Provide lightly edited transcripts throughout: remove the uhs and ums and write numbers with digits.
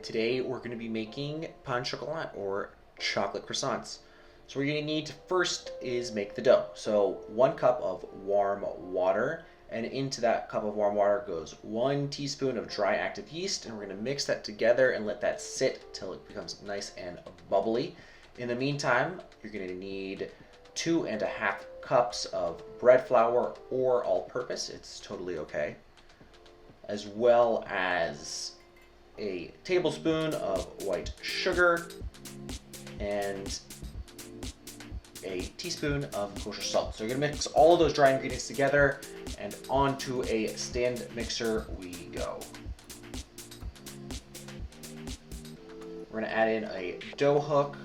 Today we're going to be making pain au chocolat or chocolate croissants. So what you're going to need first is make the dough. So 1 cup of warm water, and into that cup of warm water goes 1 teaspoon of dry active yeast, and we're going to mix that together and let that sit till it becomes nice and bubbly. In the meantime, you're going to need 2.5 cups of bread flour or all-purpose. It's totally okay, as well as a tablespoon of white sugar and a teaspoon of kosher salt. So you're gonna mix all of those dry ingredients together, and onto a stand mixer we go. We're gonna add in a dough hook,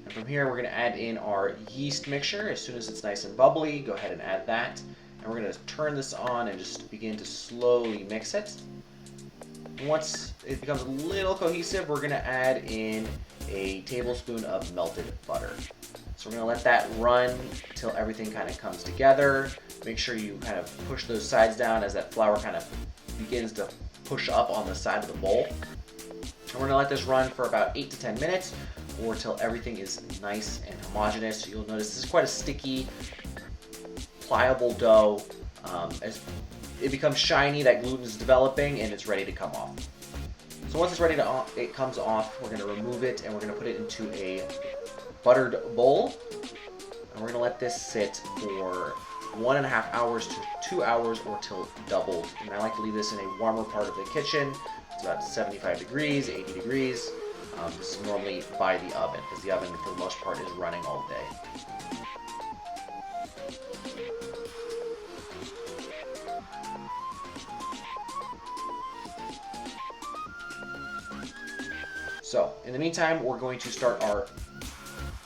and from here we're gonna add in our yeast mixture. As soon as it's nice and bubbly, go ahead and add that. And we're going to turn this on and just begin to slowly mix it. Once it becomes a little cohesive, we're going to add in a tablespoon of melted butter. So we're going to let that run till everything kind of comes together. Make sure you kind of push those sides down as that flour kind of begins to push up on the side of the bowl. And we're going to let this run for about 8 to 10 minutes or till everything is nice and homogeneous. So you'll notice this is quite a sticky, pliable dough. As it becomes shiny, that gluten is developing and it's ready to come off. So once it's ready to it comes off, we're going to remove it and we're going to put it into a buttered bowl, and we're going to let this sit for 1.5 hours to 2 hours or till doubled. And I like to leave this in a warmer part of the kitchen. It's about 75 degrees, 80 degrees. This is normally by the oven because the oven for the most part is running all day. So, in the meantime, we're going to start our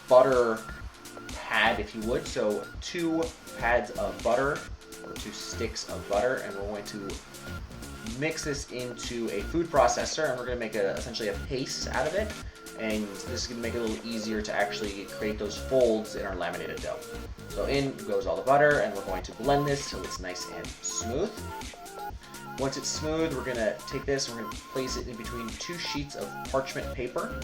butter pad, if you would. So, 2 pads of butter, or 2 sticks of butter, and we're going to mix this into a food processor, and we're going to make essentially a paste out of it. And this is going to make it a little easier to actually create those folds in our laminated dough. So, in goes all the butter, and we're going to blend this till it's nice and smooth. Once it's smooth, we're going to take this and we're going to place it in between 2 sheets of parchment paper.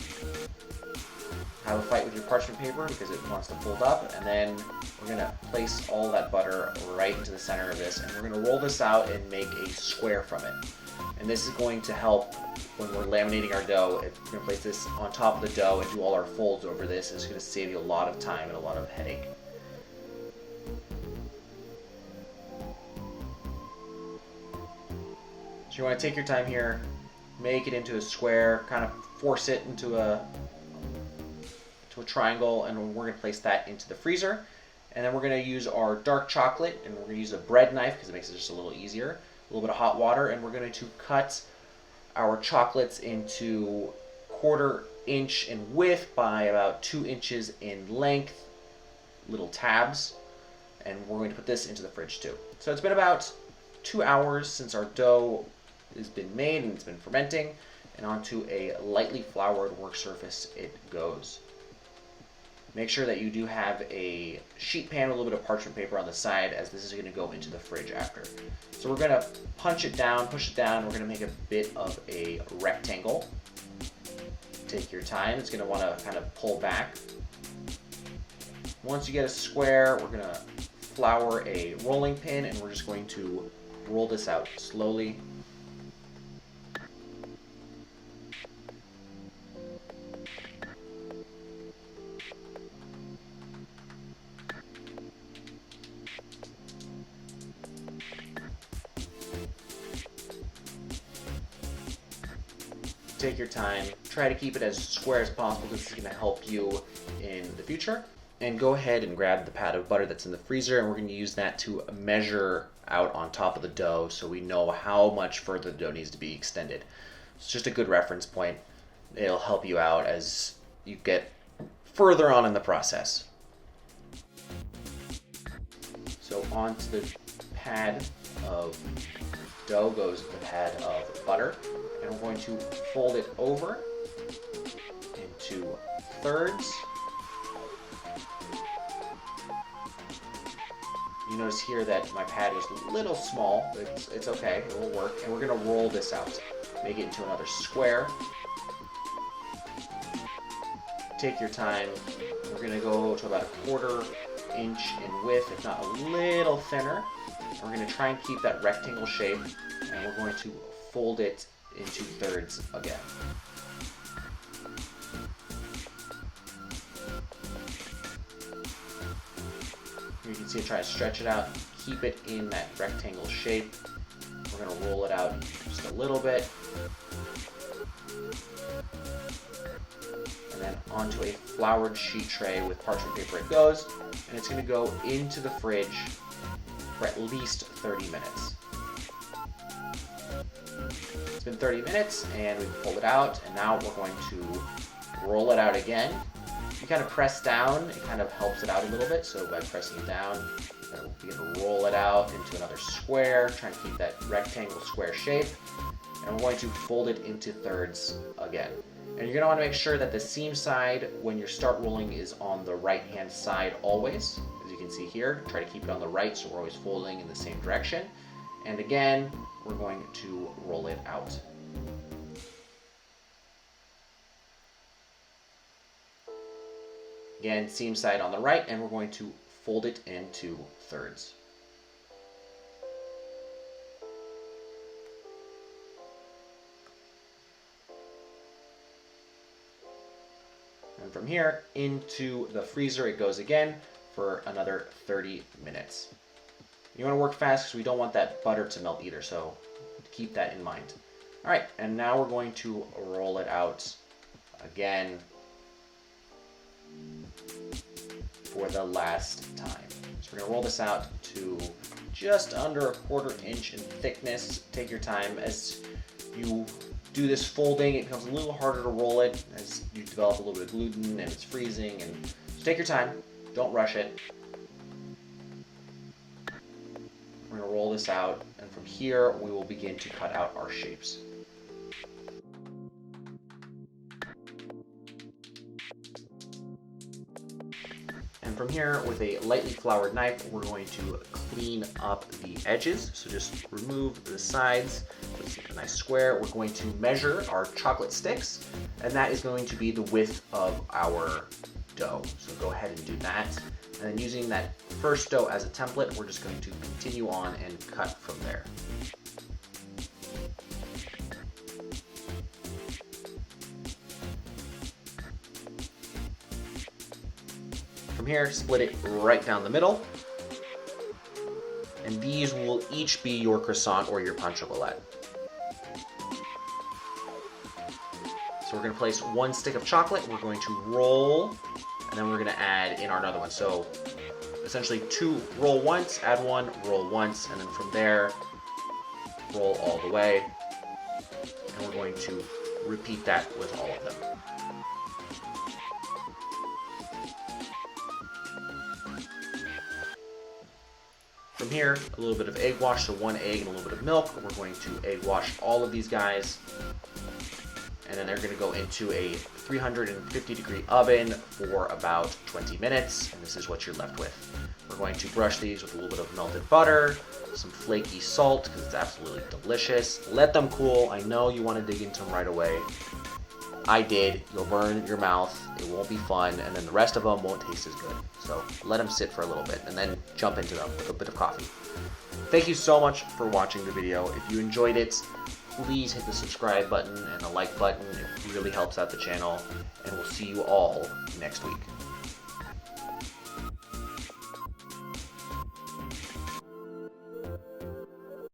Have a fight with your parchment paper because it wants to fold up, and then we're going to place all that butter right into the center of this, and we're going to roll this out and make a square from it. And this is going to help when we're laminating our dough. We're going to place this on top of the dough and do all our folds over this. It's going to save you a lot of time and a lot of headache. You want to take your time here, make it into a square, kind of force it into a triangle, and we're going to place that into the freezer. And then we're going to use our dark chocolate, and we're going to use a bread knife because it makes it just a little easier. A little bit of hot water, and we're going to cut our chocolates into 1/4 inch in width by about 2 inches in length, little tabs. And we're going to put this into the fridge too. So it's been about 2 hours since our dough has been made and it's been fermenting, and onto a lightly floured work surface it goes. Make sure that you do have a sheet pan with a little bit of parchment paper on the side, as this is going to go into the fridge after. So we're going to push it down, we're going to make a bit of a rectangle. Take your time, it's going to want to kind of pull back. Once you get a square, we're going to flour a rolling pin, and we're just going to roll this out slowly. Take your time, try to keep it as square as possible. This is going to help you in the future. And go ahead and grab the pad of butter that's in the freezer, and we're going to use that to measure out on top of the dough so we know how much further the dough needs to be extended. It's just a good reference point. It'll help you out as you get further on in the process. So onto the pad of dough goes the pad of butter, and we're going to fold it over into thirds. You notice here that my pad was a little small, but it's okay, it will work. And we're gonna roll this out, make it into another square. Take your time. We're gonna go to about a 1/4 inch in width, if not a little thinner. And we're gonna try and keep that rectangle shape, and we're going to fold it into thirds again. You can see it, try to stretch it out, keep it in that rectangle shape. We're going to roll it out just a little bit. And then onto a floured sheet tray with parchment paper it goes. And it's going to go into the fridge for at least 30 minutes. It's been 30 minutes and we've pulled it out, and now we're going to roll it out again. You kind of press down, it kind of helps it out a little bit. So by pressing down, we'll begin to roll it out into another square, trying to keep that rectangle square shape. And we're going to fold it into thirds again. And you're going to want to make sure that the seam side, when you start rolling, is on the right-hand side always. As you can see here, try to keep it on the right so we're always folding in the same direction. And again, we're going to roll it out. Again, seam side on the right, and we're going to fold it into thirds. And from here into the freezer it goes again for another 30 minutes. You want to work fast because we don't want that butter to melt either, so keep that in mind. All right, and now we're going to roll it out again for the last time. So we're going to roll this out to just under a 1/4 inch in thickness. Take your time. As you do this folding, it becomes a little harder to roll it as you develop a little bit of gluten and it's freezing. And so take your time. Don't rush it. We're going to roll this out, and from here we will begin to cut out our shapes. And from here, with a lightly floured knife, we're going to clean up the edges. So just remove the sides, just a nice square. We're going to measure our chocolate sticks, and that is going to be the width of our dough. So go ahead and do that. And then using that first dough as a template, we're just going to continue on and cut from there. From here, split it right down the middle. And these will each be your croissant or your pain au chocolat. So we're going to place one stick of chocolate, we're going to roll, and then we're going to add in our another one. So essentially roll once, add one, roll once, and then from there, roll all the way. And we're going to repeat that with all of them. From here, a little bit of egg wash, so 1 egg and a little bit of milk. We're going to egg wash all of these guys. And then they're going to go into a 350-degree oven for about 20 minutes. And this is what you're left with. We're going to brush these with a little bit of melted butter, some flaky salt, because it's absolutely delicious. Let them cool. I know you want to dig into them right away. I did. You'll burn your mouth. It won't be fun. And then the rest of them won't taste as good. So let them sit for a little bit and then jump into them with a bit of coffee. Thank you so much for watching the video. If you enjoyed it, please hit the subscribe button and the like button. It really helps out the channel. And we'll see you all next week.